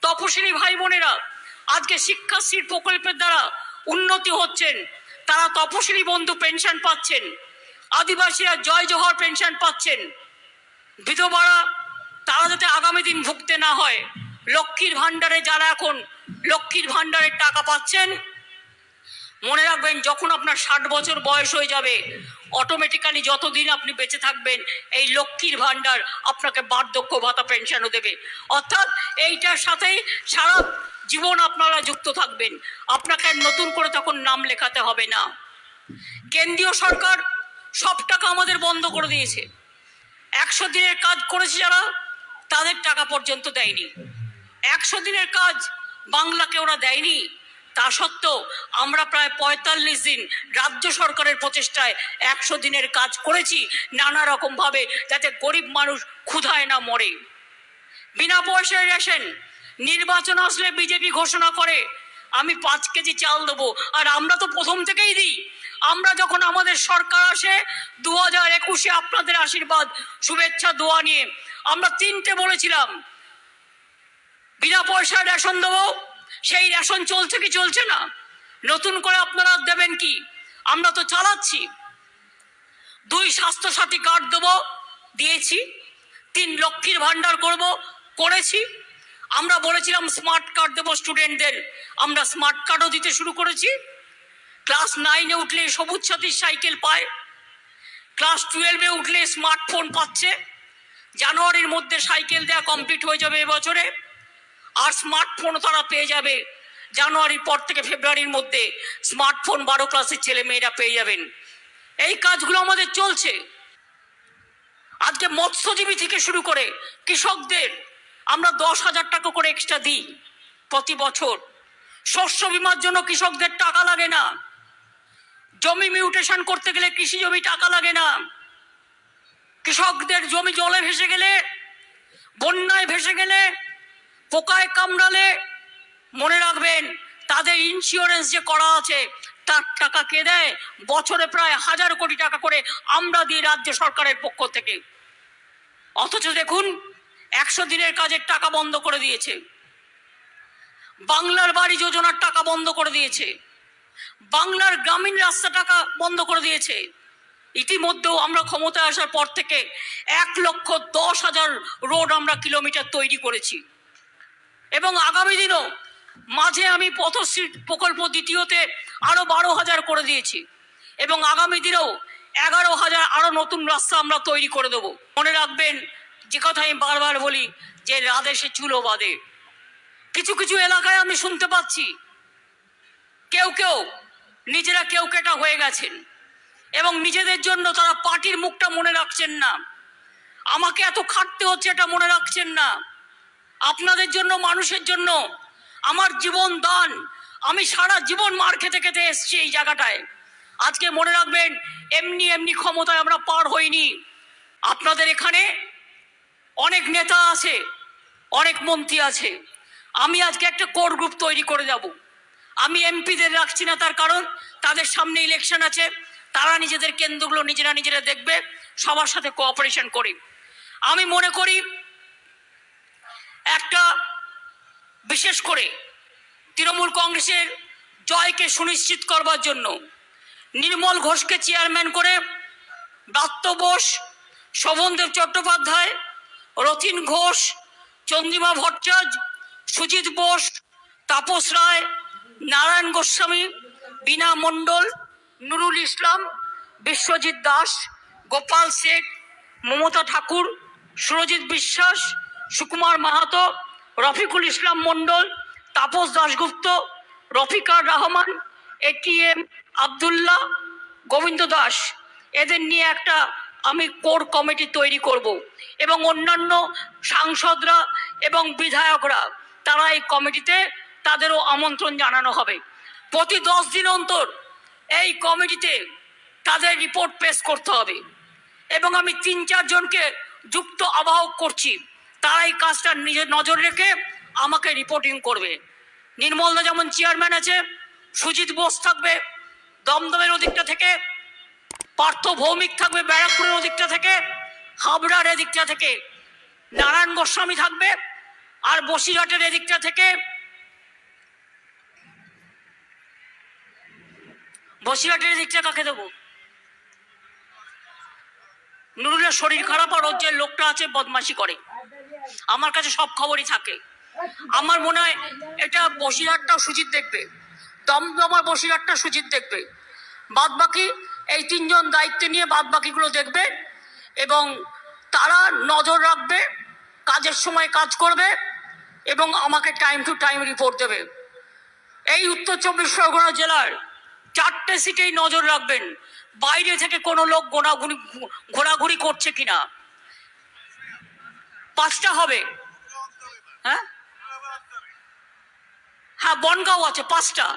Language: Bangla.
তপশিলি ভাই বোনেরা আজকে শিক্ষাশ্রী প্রকল্পের দ্বারা উন্নতি হচ্ছেন, তারা তপশিলি বন্ধু পেনশন পাচ্ছেন, আদিবাসীরা জয় জোহর পেনশন পাচ্ছেন, বিধবারা তারা যাতে আগামী দিন ভুগতে না হয়। লক্ষ্মীর ভাণ্ডারে যারা এখন লক্ষ্মীর ভাণ্ডারের টাকা পাচ্ছেন, মনে রাখবেন যখন আপনার 60 বছর বয়স হয়ে যাবে অটোমেটিক্যালি যতদিন আপনি বেঁচে থাকবেন এই লক্ষ্মীর ভাণ্ডার আপনাকে বার্ধক্য ভাতা পেনশনও দেবে। অর্থাৎ এইটার সাথেই সারা জীবন আপনারা যুক্ত থাকবেন, আপনাকে নতুন করে তখন নাম লেখাতে হবে না। কেন্দ্রীয় সরকার সব টাকা আমাদের বন্ধ করে দিয়েছে। 100 দিনের কাজ করেছে যারা তাদের টাকা পর্যন্ত দেয়নি। 100 দিনের কাজ বাংলাকে ওরা দেয়নি। তা সত্ত্বেও আমরা প্রায় 45 দিন রাজ্য সরকারের প্রচেষ্টায় 100 দিনের কাজ করেছি নানা রকমভাবে, যাতে গরিব মানুষ ক্ষুধায় না মরে। বিনা পয়সায় রেশন, নির্বাচন আসলে বিজেপি ঘোষণা করে আমি 5 কেজি চাল দেবো, আর আমরা তো প্রথম থেকেই দিই। আমরা যখন আমাদের সরকার আসে 2021-এ আপনাদের আশীর্বাদ শুভেচ্ছা দোয়া নিয়ে আমরা 3টে বলেছিলাম বিনা পয়সায় রেশন দেবো। সেই রেশন চলছে কি চলছে না? নতুন করে আপনারা দেবেন কি? আমরা তো চালাচ্ছি। 2 স্বাস্থ্যসাথী কার্ড দেবো, দিয়েছি। 3 লক্ষ্মীর ভাণ্ডার করব, করেছি। আমরা বলেছিলাম স্মার্ট কার্ড দেবো স্টুডেন্টদের, আমরা স্মার্ট কার্ডও দিতে শুরু করেছি। ক্লাস 9-এ উঠলে সবুজ সাথীর সাইকেল পায়, ক্লাস 12-এ উঠলে স্মার্টফোন পাচ্ছে। জানুয়ারির মধ্যে সাইকেল দেওয়া কমপ্লিট হয়ে যাবে এবছরে, আর স্মার্টফোনও তারা পেয়ে যাবে জানুয়ারির পর থেকে ফেব্রুয়ারির মধ্যে। স্মার্টফোন 12 ক্লাসের ছেলে মেয়েরা পেয়ে যাবেন। এই কাজগুলো আমাদের চলছে। আজকে মৎস্যজীবী থেকে শুরু করে কৃষকদের আমরা 10,000 টাকা করে এক্সট্রা দিই প্রতি বছর। শস্য বিমার জন্য কৃষকদের টাকা লাগে না, জমি মিউটেশন করতে গেলে কৃষি জমি টাকা লাগে না। কৃষকদের জমি জলে ভেসে গেলে, বন্যায় ভেসে গেলে, পোকায় কামড়ালে মনে রাখবেন তাদের ইন্স্যুরেন্স যে করা আছে তার টাকা কে দেয়? বছরে প্রায় 1000 কোটি টাকা করে আমরা দিই রাজ্য সরকারের পক্ষ থেকে। অথচ দেখুন 100 দিনের কাজের টাকা বন্ধ করে দিয়েছে, বাংলার বাড়ি যোজনার টাকা বন্ধ করে দিয়েছে, বাংলার গ্রামীণ রাস্তা টাকা বন্ধ করে দিয়েছে। ইতিমধ্যেও আমরা ক্ষমতায় আসার পর থেকে 1,10,000 রোড আমরা কিলোমিটার তৈরি করেছি, এবং আগামী দিনও মাঝে আমি পথশ্রী প্রকল্প দ্বিতীয়তে আরো 12,000 করে দিয়েছি, এবং আগামী দিনেও 11,000 আরো নতুন রাস্তা আমরা তৈরি করে দেবো। মনে রাখবেন যে কথা আমি বারবার বলি যে রাধেশে চুলো বাঁধে। কিছু কিছু এলাকায় আমি শুনতে পাচ্ছি কেউ কেউ নিজেরা কেউ কেটা হয়ে গেছেন এবং নিজেদের জন্য তারা পার্টির মুখটা মনে রাখছেন না, আমাকে এত খাটতে হচ্ছে এটা মনে রাখছেন না। আপনাদের জন্য, মানুষের জন্য আমার জীবন দান, আমি সারা জীবন মার খেতে খেতে এসছি এই জায়গাটায়। আজকে মনে রাখবেন এমনি এমনি ক্ষমতায় আমরা পার হইনি। আপনাদের এখানে অনেক নেতা আছে, অনেক মন্ত্রী আছে। আমি আজকে একটা কোর গ্রুপ তৈরি করে যাব। আমি এমপিদের রাখছি না, তার কারণ তাদের সামনে ইলেকশন আছে, তারা নিজেদের কেন্দ্রগুলো নিজেরা দেখবে, সবার সাথে কোঅপারেশন করে। আমি মনে করি একটা বিশেষ করে তৃণমূল কংগ্রেসের জয়কে সুনিশ্চিত করবার জন্য নির্মল ঘোষকে চেয়ারম্যান করে ব্রাত্য বোস, শোভনদেব চট্টোপাধ্যায়, রথিন ঘোষ, চন্দ্রিমা ভট্টাচার্য, সুজিত বোস, তাপস রায়, নারায়ণ গোস্বামী, বীণা মণ্ডল, নুরুল ইসলাম, বিশ্বজিৎ দাস, গোপাল শেখ, মমতা ঠাকুর, সুরজিৎ বিশ্বাস, সুকুমার মাহাতো, রফিকুল ইসলাম মণ্ডল, তাপস দাশগুপ্ত, রফিকার রহমান, এটিএম আবদুল্লাহ, গোবিন্দ দাস, এদের নিয়ে একটা আমি কোর কমিটি তৈরি করব, এবং অন্যান্য সাংসদরা এবং বিধায়করা তারা এই কমিটিতে, তাদেরও আমন্ত্রণ জানানো হবে। প্রতি 10 দিন অন্তর এই কমিটিতে তাদের রিপোর্ট পেশ করতে হবে, এবং আমি 3-4 জনকে যুক্ত আহ্বায়ক করছি, তারা এই কাজটা নিজের নজর রেখে আমাকে রিপোর্টিং করবে। নির্মলদা যেমন চেয়ারম্যান আছে, সুজিত বোস থাকবে দমদমের ওদিকটা থেকে, পার্থ ভৌমিক থাকবে ব্যারাকপুরের ওদিকটা থেকে, হাবড়ার এদিকটা থেকে, নারায়ণ গোস্বামী থাকবে, আর বসিরহাটের এদিকটা থেকে কাকে দেবো? নুরুলের শরীর খারাপ আর ওর যে লোকটা আছে বদমাশি করে, আমার কাছে সব খবরই থাকে। আমার মনে হয় এটা বসিরহাটটাও সুজিত দেখবে, দমদমার বসিরহাটটা সুজিত দেখবে, বাদ বাকি এই তিনজন দায়িত্বে নিয়ে বাদ বাকিগুলো দেখবে এবং তারা নজর রাখবে, কাজের সময় কাজ করবে এবং আমাকে টাইম টু টাইম রিপোর্ট দেবে। এই উত্তর চব্বিশ পরগনা জেলার 4টে সিটেই নজর রাখবেন, বাইরে থেকে কোনো লোক ঘোরাঘুরি করছে কিনা। 5টা হবে। হ্যাঁ, বনগাঁও আছে 5টা।